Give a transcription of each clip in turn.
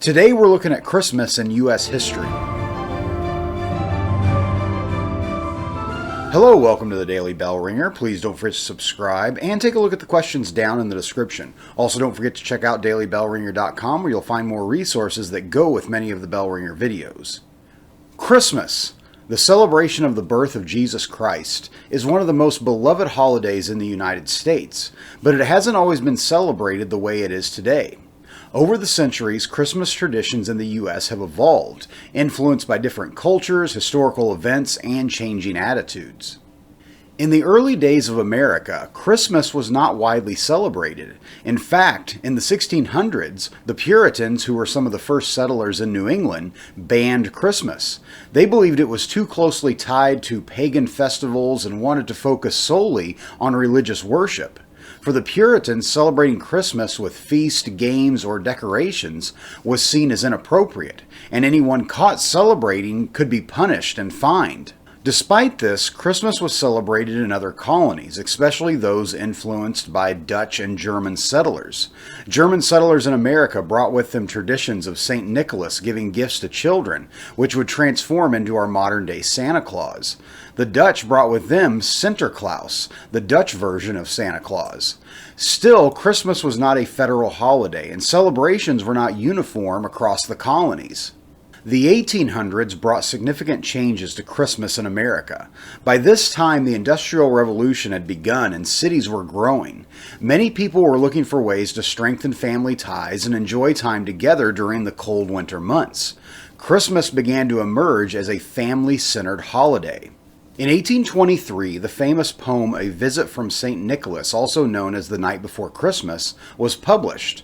Today we're looking at Christmas in U.S. history. Hello, welcome to the Daily Bellringer. Please don't forget to subscribe and take a look at the questions down in the description. Also, don't forget to check out dailybellringer.com where you'll find more resources that go with many of the Bellringer videos. Christmas, the celebration of the birth of Jesus Christ, is one of the most beloved holidays in the United States, but it hasn't always been celebrated the way it is today. Over the centuries, Christmas traditions in the U.S. have evolved, influenced by different cultures, historical events, and changing attitudes. In the early days of America, Christmas was not widely celebrated. In fact, in the 1600s, the Puritans, who were some of the first settlers in New England, banned Christmas. They believed it was too closely tied to pagan festivals and wanted to focus solely on religious worship. For the Puritans, celebrating Christmas with feasts, games, or decorations was seen as inappropriate, and anyone caught celebrating could be punished and fined. Despite this, Christmas was celebrated in other colonies, especially those influenced by Dutch and German settlers. German settlers in America brought with them traditions of St. Nicholas giving gifts to children, which would transform into our modern-day Santa Claus. The Dutch brought with them Sinterklaas, the Dutch version of Santa Claus. Still, Christmas was not a federal holiday, and celebrations were not uniform across the colonies. The 1800s brought significant changes to Christmas in America. By this time, the Industrial Revolution had begun and cities were growing. Many people were looking for ways to strengthen family ties and enjoy time together during the cold winter months. Christmas began to emerge as a family-centered holiday. In 1823, the famous poem A Visit from St. Nicholas, also known as The Night Before Christmas, was published.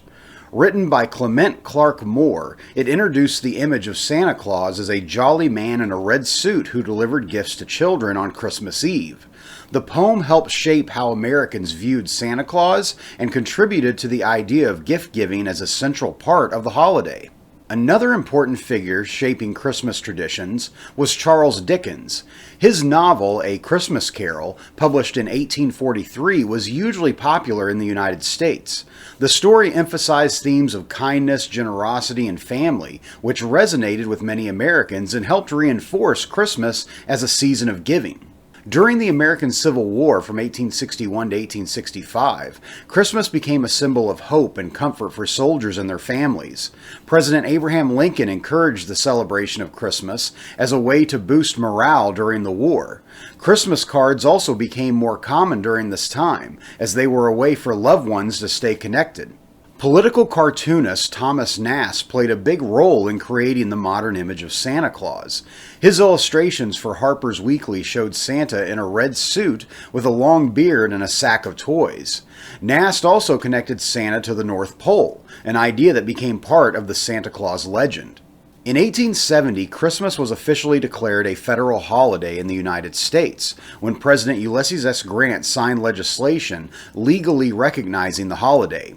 Written by Clement Clarke Moore, it introduced the image of Santa Claus as a jolly man in a red suit who delivered gifts to children on Christmas Eve. The poem helped shape how Americans viewed Santa Claus and contributed to the idea of gift-giving as a central part of the holiday. Another important figure shaping Christmas traditions was Charles Dickens. His novel, A Christmas Carol, published in 1843, was hugely popular in the United States. The story emphasized themes of kindness, generosity, and family, which resonated with many Americans and helped reinforce Christmas as a season of giving. During the American Civil War from 1861 to 1865, Christmas became a symbol of hope and comfort for soldiers and their families. President Abraham Lincoln encouraged the celebration of Christmas as a way to boost morale during the war. Christmas cards also became more common during this time, as they were a way for loved ones to stay connected. Political cartoonist Thomas Nast played a big role in creating the modern image of Santa Claus. His illustrations for Harper's Weekly showed Santa in a red suit with a long beard and a sack of toys. Nast also connected Santa to the North Pole, an idea that became part of the Santa Claus legend. In 1870, Christmas was officially declared a federal holiday in the United States, when President Ulysses S. Grant signed legislation legally recognizing the holiday.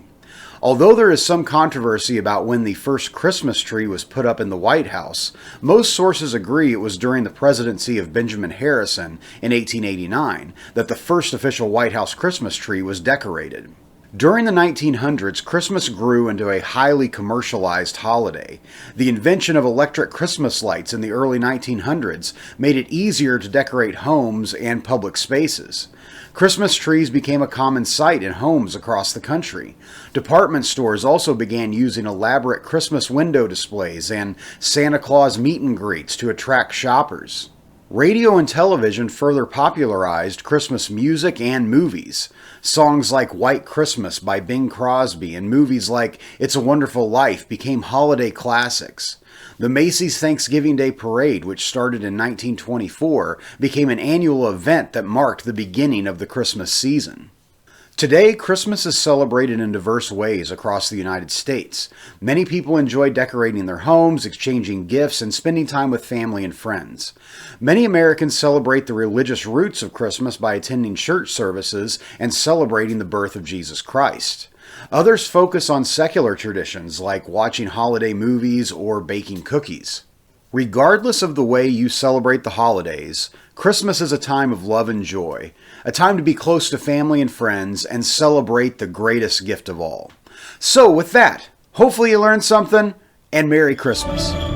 Although there is some controversy about when the first Christmas tree was put up in the White House, most sources agree it was during the presidency of Benjamin Harrison in 1889 that the first official White House Christmas tree was decorated. During the 1900s, Christmas grew into a highly commercialized holiday. The invention of electric Christmas lights in the early 1900s made it easier to decorate homes and public spaces. Christmas trees became a common sight in homes across the country. Department stores also began using elaborate Christmas window displays and Santa Claus meet and greets to attract shoppers. Radio and television further popularized Christmas music and movies. Songs like White Christmas by Bing Crosby and movies like It's a Wonderful Life became holiday classics. The Macy's Thanksgiving Day Parade, which started in 1924, became an annual event that marked the beginning of the Christmas season. Today, Christmas is celebrated in diverse ways across the United States. Many people enjoy decorating their homes, exchanging gifts, and spending time with family and friends. Many Americans celebrate the religious roots of Christmas by attending church services and celebrating the birth of Jesus Christ. Others focus on secular traditions like watching holiday movies or baking cookies. Regardless of the way you celebrate the holidays, Christmas is a time of love and joy, a time to be close to family and friends and celebrate the greatest gift of all. So with that, hopefully you learned something, and Merry Christmas.